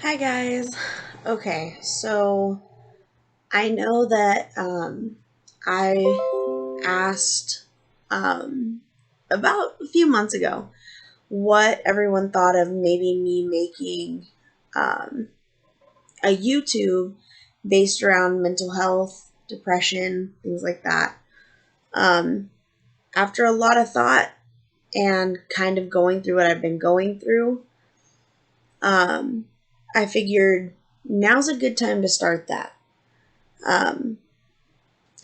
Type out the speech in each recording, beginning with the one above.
Hi guys. Okay, so I know that I asked about a few months ago what everyone thought of maybe me making um, a YouTube based around mental health, depression, things like that. Um, After a lot of thought and kind of going through what I've been going through, um, I figured now's a good time to start that. Um,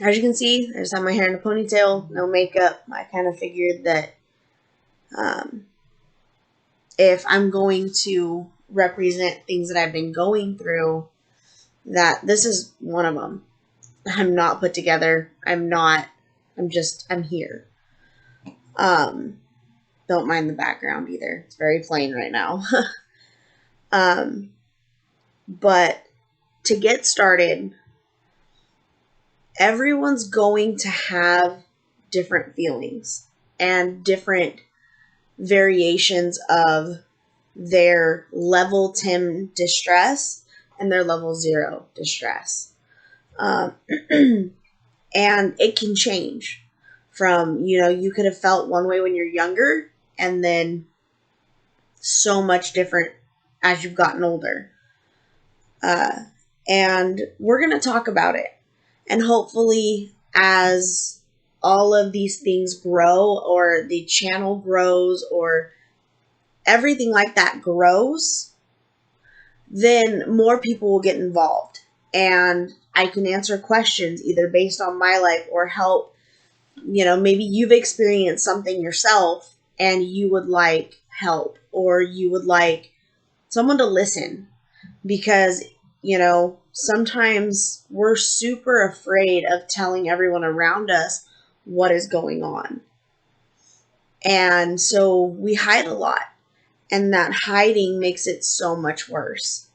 as you can see, I just have my hair in a ponytail, no makeup. I kind of figured that um, if I'm going to represent things that I've been going through, that this is one of them. I'm not put together. I'm here. Um, don't mind the background either. It's very plain right now. um, but to get started, everyone's going to have different feelings and different variations of their level 10 distress and their level 0 distress. Um, and it can change from, you could have felt one way when you're younger and then so much different as you've gotten older. Uh, and we're going to talk about it. And hopefully, as all of these things grow, or the channel grows, or everything like that grows, then more people will get involved. And I can answer questions either based on my life or help. Maybe you've experienced something yourself and you would like help, or you would like someone to listen because, sometimes we're super afraid of telling everyone around us what is going on. And so we hide a lot, and that hiding makes it so much worse.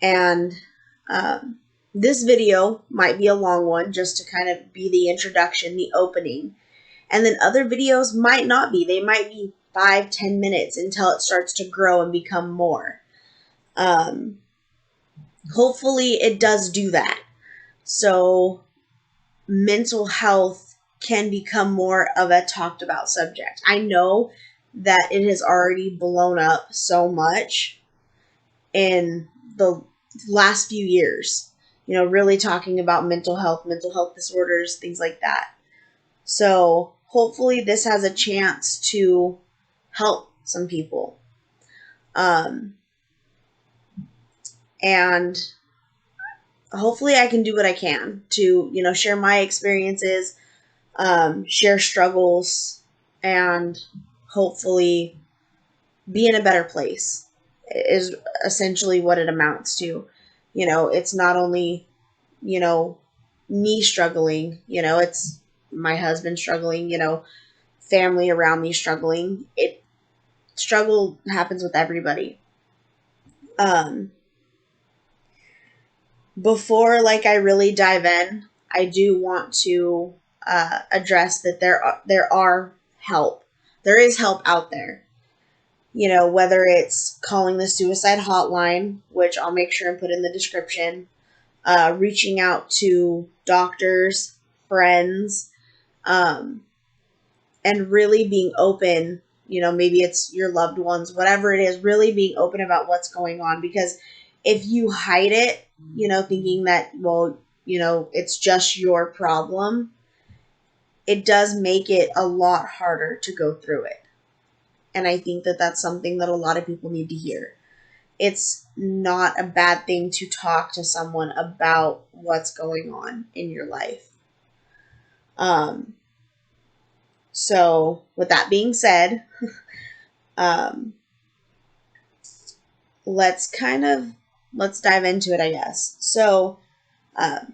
And um, this video might be a long one just to kind of be the introduction, the opening. And then other videos might not be. They might be 5-10 minutes until it starts to grow and become more. Um, Hopefully it does do that. So mental health can become more of a talked about subject. I know that it has already blown up so much in the last few years, really talking about mental health disorders, things like that. So hopefully this has a chance to help some people. And hopefully I can do what I can to, share my experiences, share struggles, and hopefully be in a better place is essentially what it amounts to. It's not only, you know, me struggling, it's my husband struggling, family around me struggling. Struggle happens with everybody. Um, Before I really dive in, I do want to address that there are help. There is help out there. Whether it's calling the suicide hotline, which I'll make sure and put in the description, reaching out to doctors, friends, um, and really being open. Maybe it's your loved ones, whatever it is, really being open about what's going on. Because if you hide it, thinking that, well, it's just your problem, it does make it a lot harder to go through it. And I think that that's something that a lot of people need to hear. It's not a bad thing to talk to someone about what's going on in your life. Um, so, with that being said, um, let's dive into it, I guess. So, um,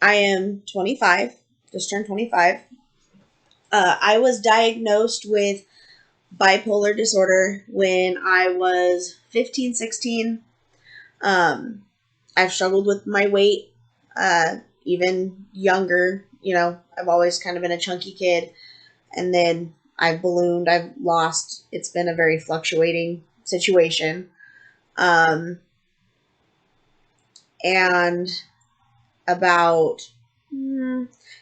I am 25, just turned 25. I was diagnosed with bipolar disorder when I was 15, 16. Um, I've struggled with my weight, even younger. I've always kind of been a chunky kid, and then I've ballooned, I've lost. It's been a very fluctuating situation. Um, And about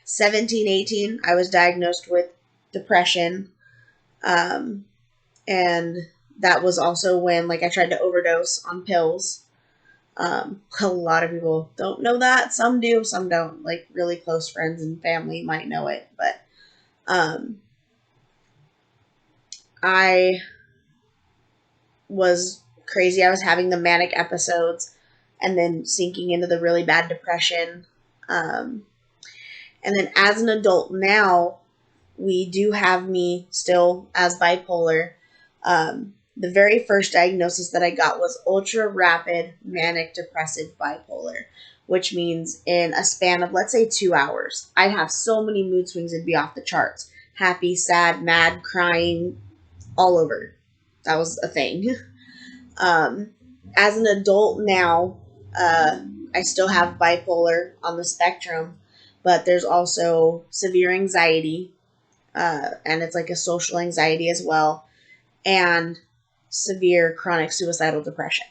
17, 18, I was diagnosed with depression. And that was also when, like, I tried to overdose on pills. A lot of people don't know that. Some do, some don't. Like, really close friends and family might know it. But I was crazy. I was having the manic episodes and then sinking into the really bad depression. And then as an adult now, we do have me still as bipolar. The very first diagnosis that I got was ultra rapid manic depressive bipolar, which means in a span of, let's say, 2 hours, I'd have so many mood swings, it'd be off the charts. Happy, sad, mad, crying, all over. That was a thing. As an adult now, I still have bipolar on the spectrum, but there's also severe anxiety, and it's like a social anxiety as well, and severe chronic suicidal depression.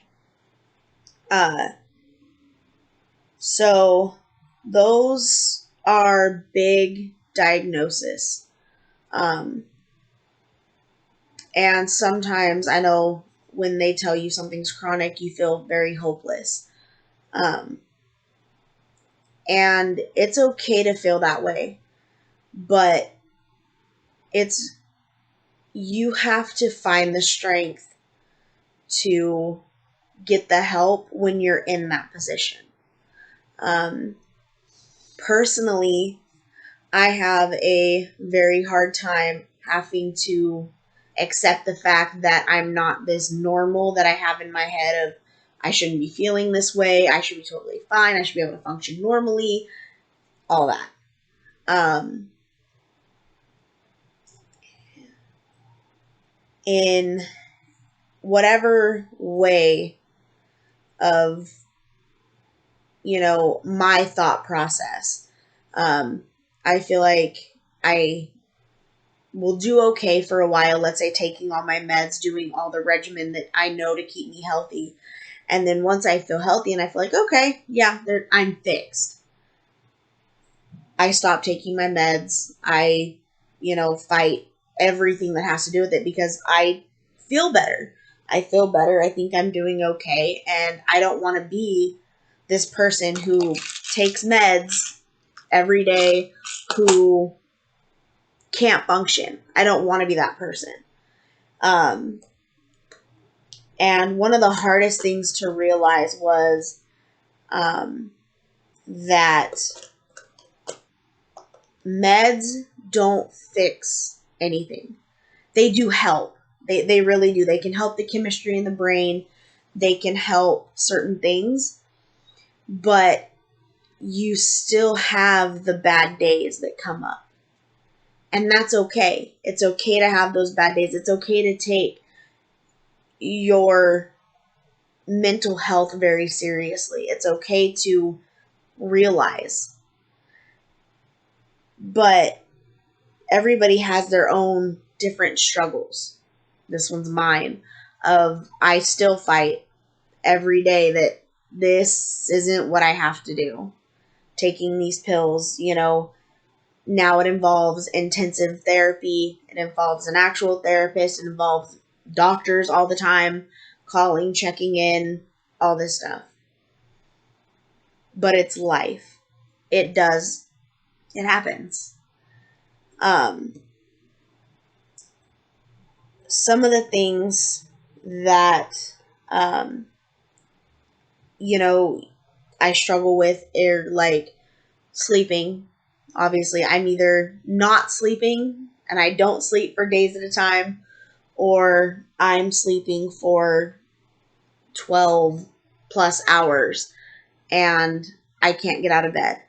So those are big diagnoses. And sometimes I know when they tell you something's chronic, you feel very hopeless. And it's okay to feel that way, but you have to find the strength to get the help when you're in that position. Personally, I have a very hard time having to accept the fact that I'm not this normal that I have in my head of, I shouldn't be feeling this way, I should be totally fine, I should be able to function normally, all that. In whatever way of, my thought process, I feel like I will do okay for a while, let's say taking all my meds, doing all the regimen that I know to keep me healthy. And then once I feel healthy and I feel like, okay, yeah, I'm fixed, I stop taking my meds. I, fight everything that has to do with it because I feel better. I feel better. I think I'm doing okay. And I don't want to be this person who takes meds every day, who can't function. I don't want to be that person. And one of the hardest things to realize was that meds don't fix anything. They do help. They really do. They can help the chemistry in the brain. They can help certain things. But you still have the bad days that come up. And that's okay. It's okay to have those bad days. It's okay to take your mental health very seriously. It's okay to realize. But everybody has their own different struggles. This one's mine. I still fight every day that this isn't what I have to do. Taking these pills, now it involves intensive therapy. It involves an actual therapist. It involves doctors all the time, calling, checking in, all this stuff. But it's life. It happens. Some of the things that, I struggle with are like sleeping. Obviously, I'm either not sleeping and I don't sleep for days at a time, or I'm sleeping for 12 plus hours and I can't get out of bed.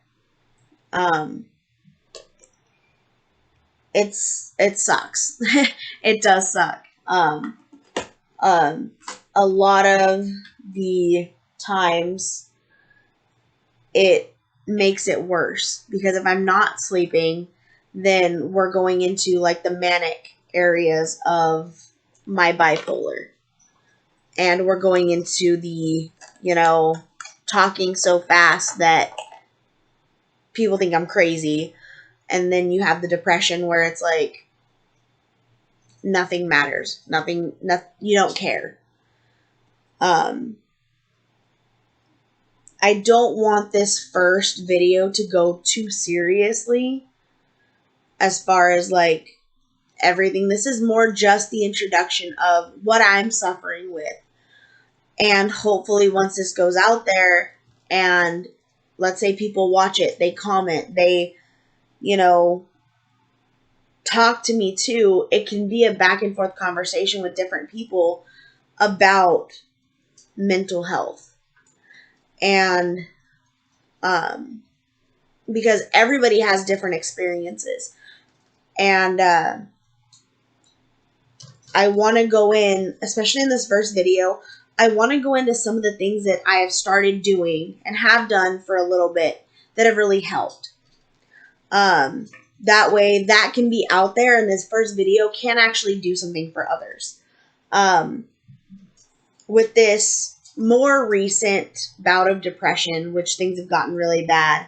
It sucks. It does suck. A lot of the times it makes it worse because if I'm not sleeping, then we're going into like the manic areas of my bipolar, and we're going into the, talking so fast that people think I'm crazy. And then you have the depression where it's like nothing matters. Nothing, you don't care. I don't want this first video to go too seriously as far as like everything. This is more just the introduction of what I'm suffering with. And hopefully once this goes out there and let's say people watch it, they comment, they, talk to me too, it can be a back and forth conversation with different people about mental health. And because everybody has different experiences. And I want to go in, especially in this first video, I want to go into some of the things that I have started doing and have done for a little bit that have really helped. That way that can be out there and this first video can actually do something for others. With this more recent bout of depression, which things have gotten really bad,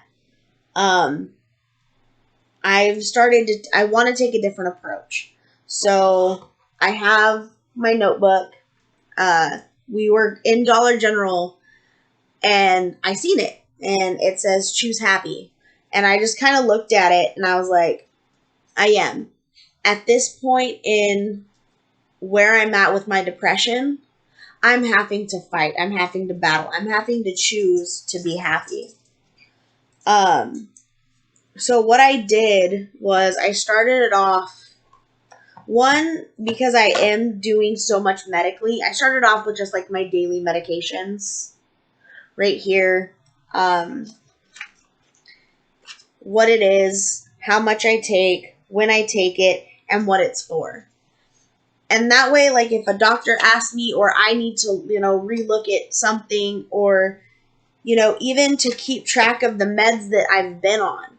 I want to take a different approach. So I have my notebook. We were in Dollar General and I seen it and it says choose happy. And I just kind of looked at it and I was like, I am. At this point in where I'm at with my depression, I'm having to fight. I'm having to battle. I'm having to choose to be happy. So what I did was I started it off, one, because I am doing so much medically. I started off with just like my daily medications right here. What it is, how much I take, when I take it, and what it's for. And that way, like if a doctor asks me or I need to, relook at something or, even to keep track of the meds that I've been on,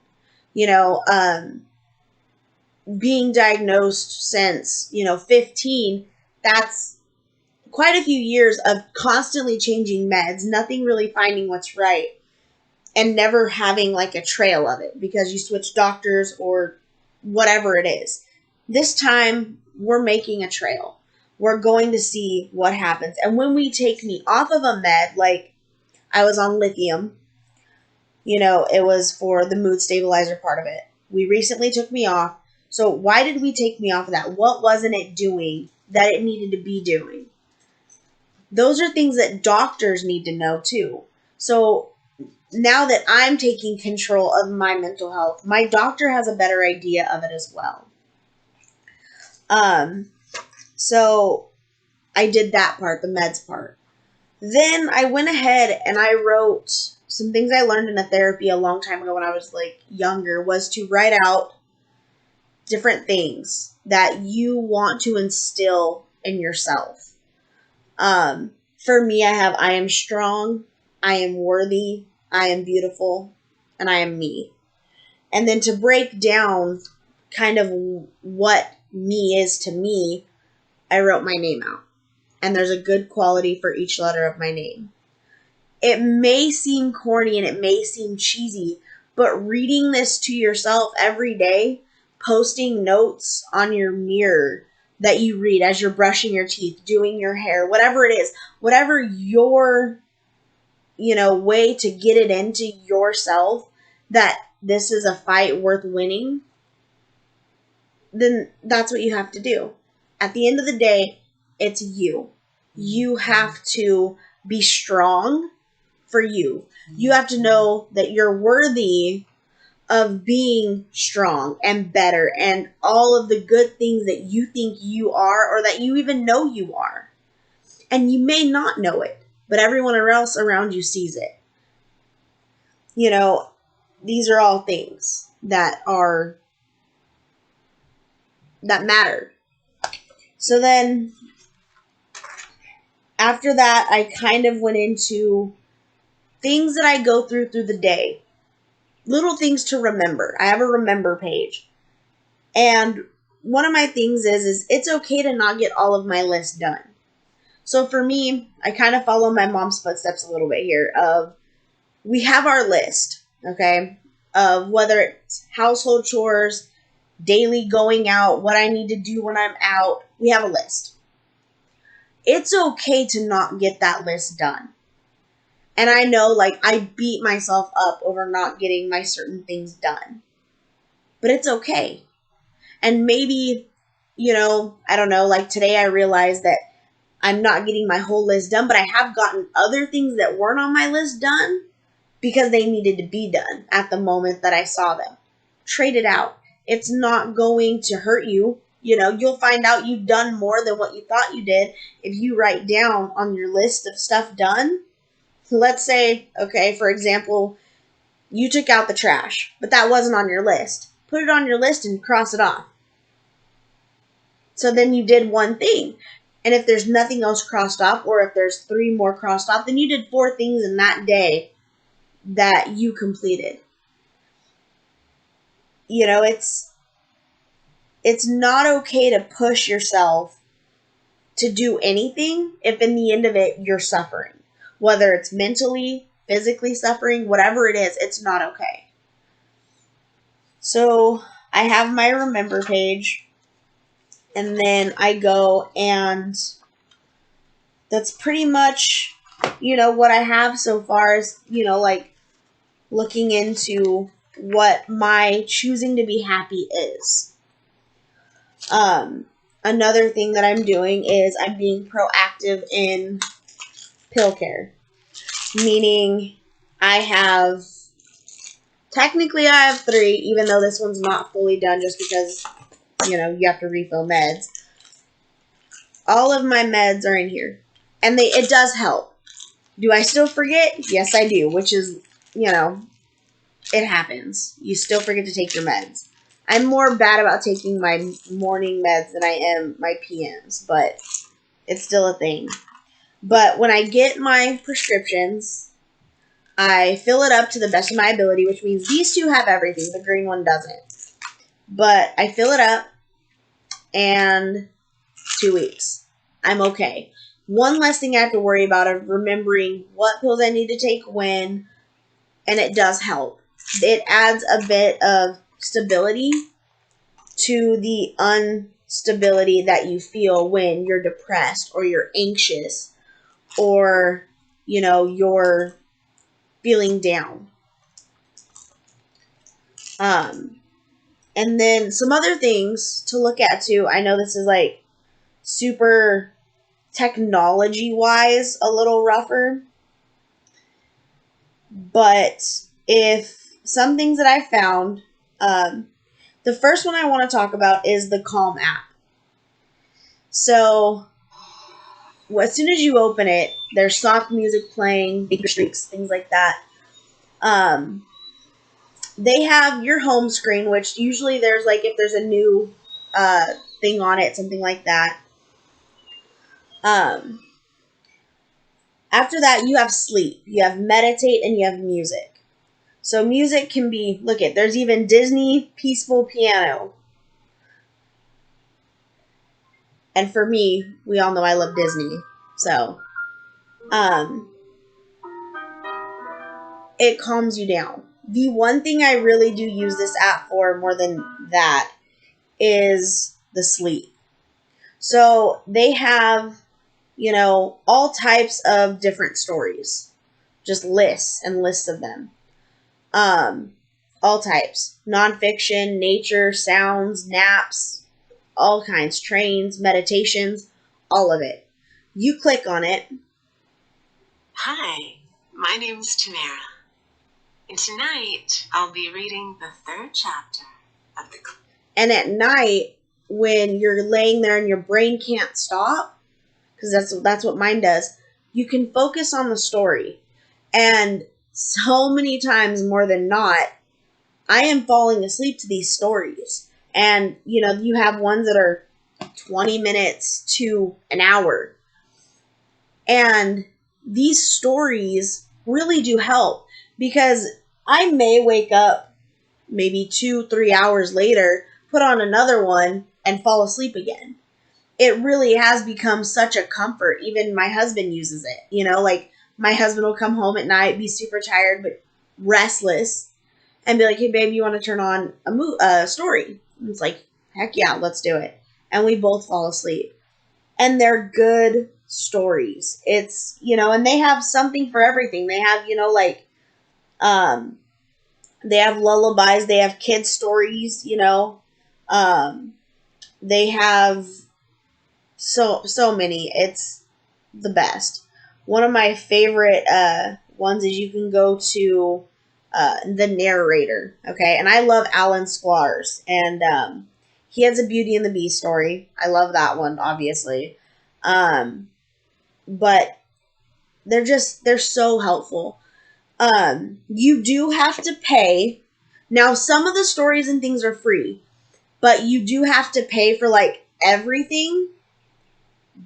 being diagnosed since, 15, that's quite a few years of constantly changing meds, nothing really finding what's right, and never having like a trail of it because you switch doctors or whatever it is. This time, we're making a trail. We're going to see what happens. And when we take me off of a med, like I was on lithium, it was for the mood stabilizer part of it. We recently took me off. So why did we take me off of that? What wasn't it doing that it needed to be doing? Those are things that doctors need to know too. So now that I'm taking control of my mental health, my doctor has a better idea of it as well. So I did that part, the meds part. Then I went ahead and I wrote some things I learned in a therapy a long time ago when I was like younger, was to write out different things that you want to instill in yourself. For me, I am strong, I am worthy, I am beautiful, and I am me. And then to break down kind of what me is to me, I wrote my name out. And there's a good quality for each letter of my name. It may seem corny and it may seem cheesy, but reading this to yourself every day, posting notes on your mirror that you read as you're brushing your teeth, doing your hair, whatever it is, whatever your, way to get it into yourself that this is a fight worth winning, then that's what you have to do. At the end of the day, it's you. You have to be strong for you. You have to know that you're worthy of being strong and better and all of the good things that you think you are or that you even know you are. And you may not know it, but everyone else around you sees it. These are all things that matter. So then after that, I kind of went into things that I go through the day. Little things to remember. I have a remember page. And one of my things is it's okay to not get all of my list done. So for me, I kind of follow my mom's footsteps a little bit here of we have our list, okay, of whether it's household chores, daily going out, what I need to do when I'm out. We have a list. It's okay to not get that list done. And I know, like, I beat myself up over not getting my certain things done. But it's okay. And maybe, I don't know, like today I realized that I'm not getting my whole list done, but I have gotten other things that weren't on my list done because they needed to be done at the moment that I saw them. Trade it out. It's not going to hurt you. You'll find out you've done more than what you thought you did if you write down on your list of stuff done. Let's say, okay, for example, you took out the trash, but that wasn't on your list. Put it on your list and cross it off. So then you did one thing. And if there's nothing else crossed off, or if there's 3 more crossed off, then you did 4 things in that day that you completed. It's not okay to push yourself to do anything if in the end of it you're suffering. Whether it's mentally, physically suffering, whatever it is, it's not okay. So I have my remember page, and then I go, and that's pretty much, what I have so far is, like looking into what my choosing to be happy is. Another thing that I'm doing is I'm being proactive in pill care, meaning technically I have 3, even though this one's not fully done just because, you have to refill meds. All of my meds are in here, and it does help. Do I still forget? Yes, I do, which is, it happens. You still forget to take your meds. I'm more bad about taking my morning meds than I am my PMs, but it's still a thing. But when I get my prescriptions, I fill it up to the best of my ability, which means these 2 have everything. The green one doesn't. But I fill it up, and 2 weeks. I'm okay. One less thing I have to worry about of remembering what pills I need to take when, and it does help. It adds a bit of stability to the instability that you feel when you're depressed or you're anxious or, you're feeling down. And then some other things to look at too. I know this is like super technology-wise a little rougher, but if some things that I found, the first one I want to talk about is the Calm app. So as soon as you open it, there's soft music playing, big streaks, things like that. They have your home screen, which usually there's like, if there's a new thing on it, something like that. After that, you have sleep, you have meditate, and you have music. So music can be, there's even Disney Peaceful Piano. And for me, we all know I love Disney. So, it calms you down. The one thing I really do use this app for more than that is the sleep. So they have, all types of different stories. Just lists and lists of them. All types. Nonfiction, nature, sounds, naps, all kinds. Trains, meditations, all of it. You click on it. Hi, my name's Tamara. And tonight, I'll be reading the 3rd chapter of the... And at night, when you're laying there and your brain can't stop, because that's what mine does, you can focus on the story. And so many times more than not, I am falling asleep to these stories. And, you have ones that are 20 minutes to an hour. And these stories really do help, because I may wake up maybe 2-3 hours later, put on another one, and fall asleep again. It really has become such a comfort. Even my husband uses it. my husband will come home at night, be super tired but restless, and be like, "Hey, babe, you want to turn on a story?" And it's like, "Heck yeah, let's do it." And we both fall asleep. And they're good stories. It's, and they have something for everything. They have, um, they have lullabies, they have kids stories, they have so many. It's the best. One of my favorite ones is you can go to the narrator, okay? And I love Alan Squires, and he has a Beauty and the Beast story. I love that one, obviously. But they're so helpful. You do have to pay. Now, some of the stories and things are free, but you do have to pay for like everything.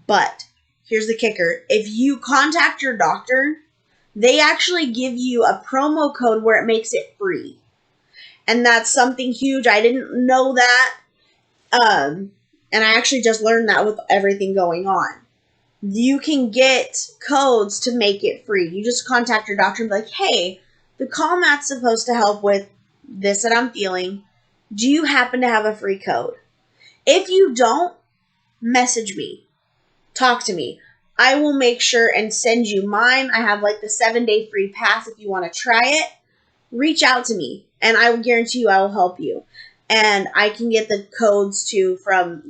But here's the kicker. If you contact your doctor, they actually give you a promo code where it makes it free. And that's something huge. I didn't know that. And I actually just learned that with everything going on. You can get codes to make it free. You just contact your doctor and be like, "Hey, the Calm Mat's supposed to help with this that I'm feeling. Do you happen to have a free code? If you don't, message me. Talk to me. I will make sure and send you mine. I have like the 7-day free pass if you want to try it. Reach out to me, and I will guarantee you I will help you. And I can get the codes too from,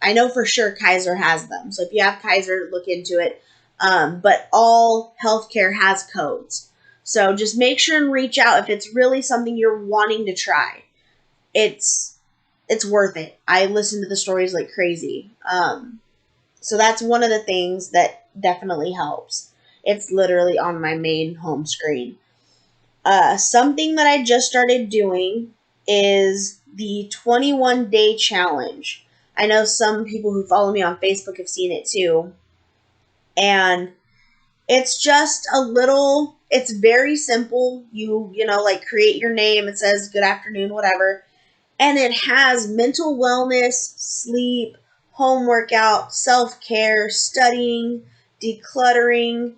I know for sure Kaiser has them. So if you have Kaiser, look into it. But all healthcare has codes. So just make sure and reach out if it's really something you're wanting to try. It's worth it. I listen to the stories like crazy. So that's one of the things that definitely helps. It's literally on my main home screen. Something that I just started doing is the 21-day challenge. I know some people who follow me on Facebook have seen it too. And it's just it's very simple. You create your name. It says good afternoon, whatever. And it has mental wellness, sleep, home workout, self-care, studying, decluttering,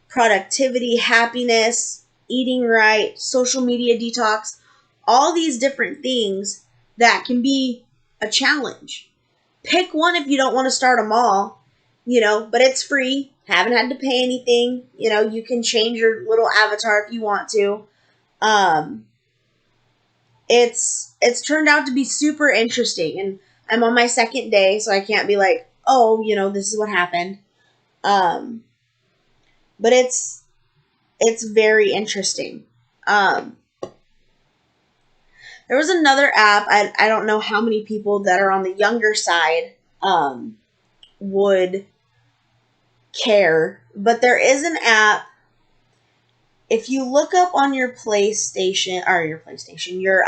productivity, happiness, eating right, social media detox, all these different things that can be a challenge. Pick one if you don't want to start them all, but it's free. Haven't had to pay anything. You can change your little avatar if you want to. It's turned out to be super interesting, and I'm on my second day, so I can't be like, "Oh, this is what happened." But it's very interesting. There was another app. I don't know how many people that are on the younger side would care, but there is an app. If you look up on your PlayStation, your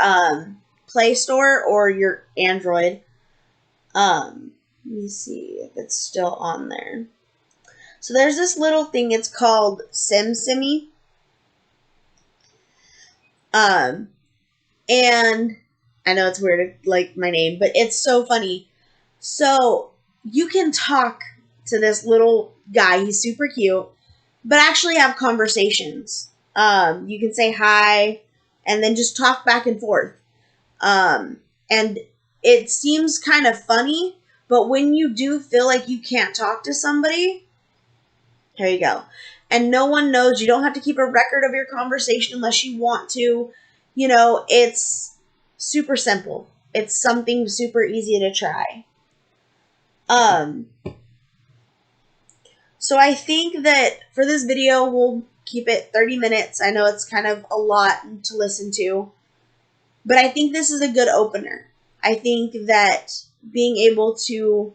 Play Store or your Android, let me see if it's still on there. So there's this little thing. It's called SimSimi. And I know it's weird, like my name, but it's so funny. So you can talk to this little guy. He's super cute, but actually have conversations. You can say hi and then just talk back and forth. And it seems kind of funny, but when you do feel like you can't talk to somebody, here you go. And no one knows. You don't have to keep a record of your conversation unless you want to. It's super simple. It's something super easy to try. So I think that for this video, we'll keep it 30 minutes. I know it's kind of a lot to listen to, but I think this is a good opener. I think that being able to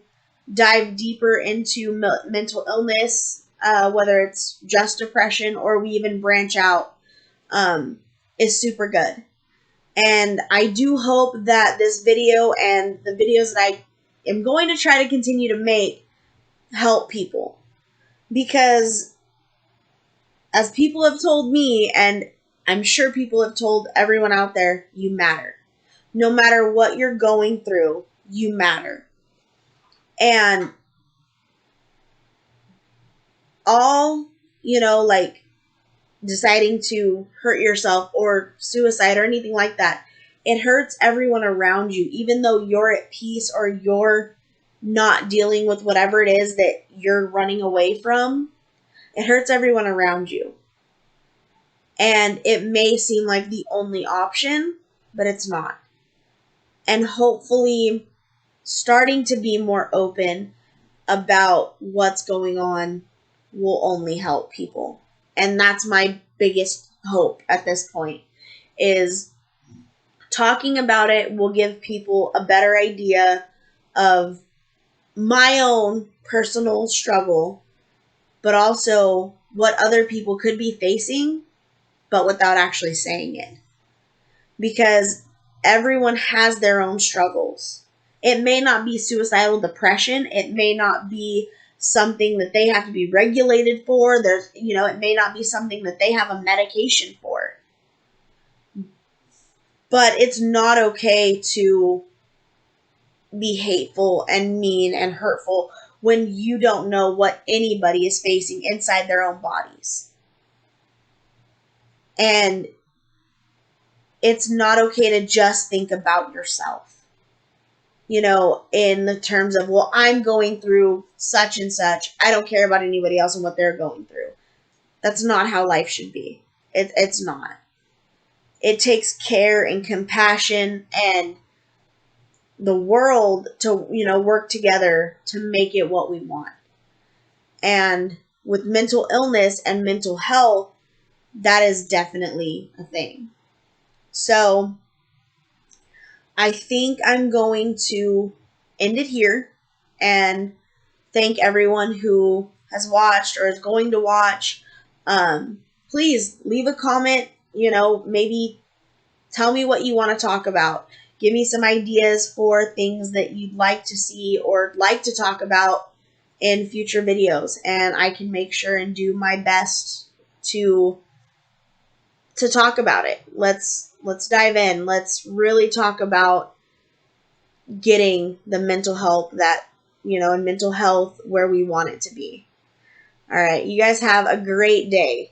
dive deeper into mental illness, whether it's just depression or we even branch out, is super good. And I do hope that this video and the videos that I am going to try to continue to make help people. Because as people have told me, and I'm sure people have told everyone out there, you matter. No matter what you're going through, you matter. And all like deciding to hurt yourself or suicide or anything like that. It hurts everyone around you, even though you're at peace or you're not dealing with whatever it is that you're running away from. It hurts everyone around you. And it may seem like the only option, but it's not. And hopefully, starting to be more open about what's going on will only help people. And that's my biggest hope at this point, is talking about it will give people a better idea of my own personal struggle, but also what other people could be facing, but without actually saying it. Because everyone has their own struggles. It may not be suicidal depression. It may not be something that they have to be regulated for. It may not be something that they have a medication for. But it's not okay to be hateful and mean and hurtful when you don't know what anybody is facing inside their own bodies. And it's not okay to just think about yourself. In the terms of, well, I'm going through such and such. I don't care about anybody else and what they're going through. That's not how life should be. It's not. It takes care and compassion and the world to, work together to make it what we want. And with mental illness and mental health, that is definitely a thing. So I think I'm going to end it here and thank everyone who has watched or is going to watch. Please leave a comment, maybe tell me what you want to talk about. Give me some ideas for things that you'd like to see or like to talk about in future videos, and I can make sure and do my best to talk about it. Let's dive in. Let's really talk about getting the mental health that, and mental health where we want it to be. All right, you guys have a great day.